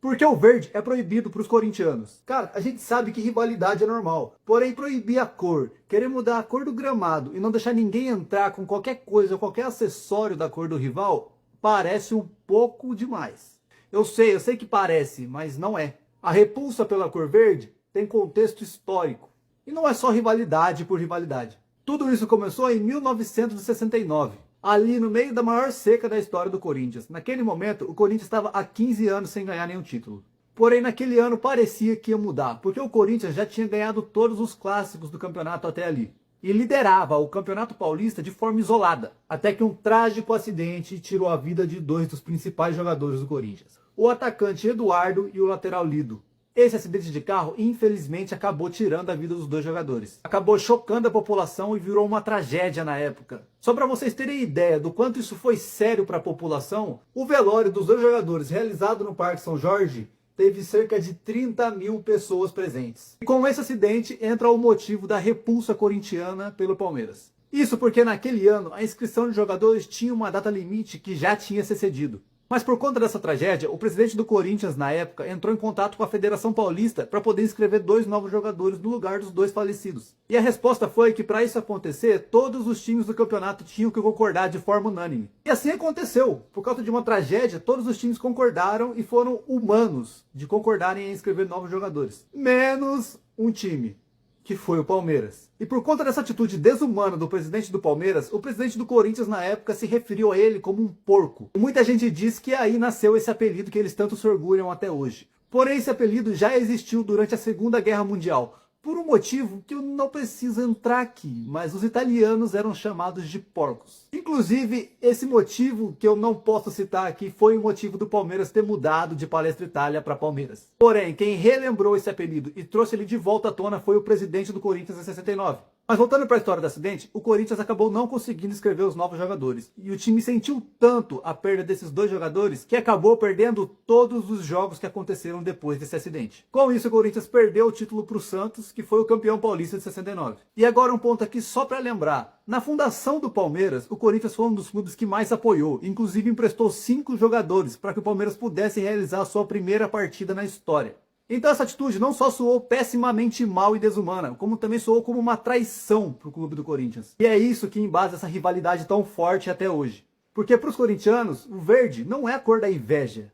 Porque o verde é proibido para os corintianos. Cara, a gente sabe que rivalidade é normal. Porém, proibir a cor, querer mudar a cor do gramado e não deixar ninguém entrar com qualquer coisa, qualquer acessório da cor do rival, parece um pouco demais. Eu sei que parece, mas não é. A repulsa pela cor verde tem contexto histórico. E não é só rivalidade por rivalidade. Tudo isso começou em 1969. Ali no meio da maior seca da história do Corinthians. Naquele momento, o Corinthians estava há 15 anos sem ganhar nenhum título. Porém, naquele ano parecia que ia mudar, porque o Corinthians já tinha ganhado todos os clássicos do campeonato até ali. E liderava o Campeonato Paulista de forma isolada, até que um trágico acidente tirou a vida de dois dos principais jogadores do Corinthians. O atacante Eduardo e o lateral Lido. Esse acidente de carro, infelizmente, acabou tirando a vida dos dois jogadores. Acabou chocando a população e virou uma tragédia na época. Só para vocês terem ideia do quanto isso foi sério para a população, o velório dos dois jogadores realizado no Parque São Jorge teve cerca de 30 mil pessoas presentes. E com esse acidente entra o motivo da repulsa corintiana pelo Palmeiras. Isso porque naquele ano a inscrição de jogadores tinha uma data limite que já tinha se excedido. Mas por conta dessa tragédia, o presidente do Corinthians na época entrou em contato com a Federação Paulista para poder inscrever dois novos jogadores no lugar dos dois falecidos. E a resposta foi que para isso acontecer, todos os times do campeonato tinham que concordar de forma unânime. E assim aconteceu. Por causa de uma tragédia, todos os times concordaram e foram humanos de concordarem em inscrever novos jogadores. Menos um time, que foi o Palmeiras. E por conta dessa atitude desumana do presidente do Palmeiras, o presidente do Corinthians na época se referiu a ele como um porco. Muita gente diz que aí nasceu esse apelido que eles tanto se orgulham até hoje. Porém, esse apelido já existiu durante a Segunda Guerra Mundial, por um motivo que eu não preciso entrar aqui, mas os italianos eram chamados de porcos. Inclusive, esse motivo que eu não posso citar aqui foi o motivo do Palmeiras ter mudado de Palestra Itália para Palmeiras. Porém, quem relembrou esse apelido e trouxe ele de volta à tona foi o presidente do Corinthians em 69. Mas voltando para a história do acidente, o Corinthians acabou não conseguindo inscrever os novos jogadores. E o time sentiu tanto a perda desses dois jogadores que acabou perdendo todos os jogos que aconteceram depois desse acidente. Com isso, o Corinthians perdeu o título para o Santos, que foi o campeão paulista de 69. E agora um ponto aqui só para lembrar. Na fundação do Palmeiras, o Corinthians foi um dos clubes que mais apoiou. Inclusive emprestou 5 jogadores para que o Palmeiras pudesse realizar a sua primeira partida na história. Então essa atitude não só soou pessimamente mal e desumana, como também soou como uma traição para o clube do Corinthians. E é isso que embasa essa rivalidade tão forte até hoje. Porque para os corintianos, o verde não é a cor da inveja.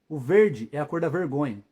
O verde é a cor da vergonha.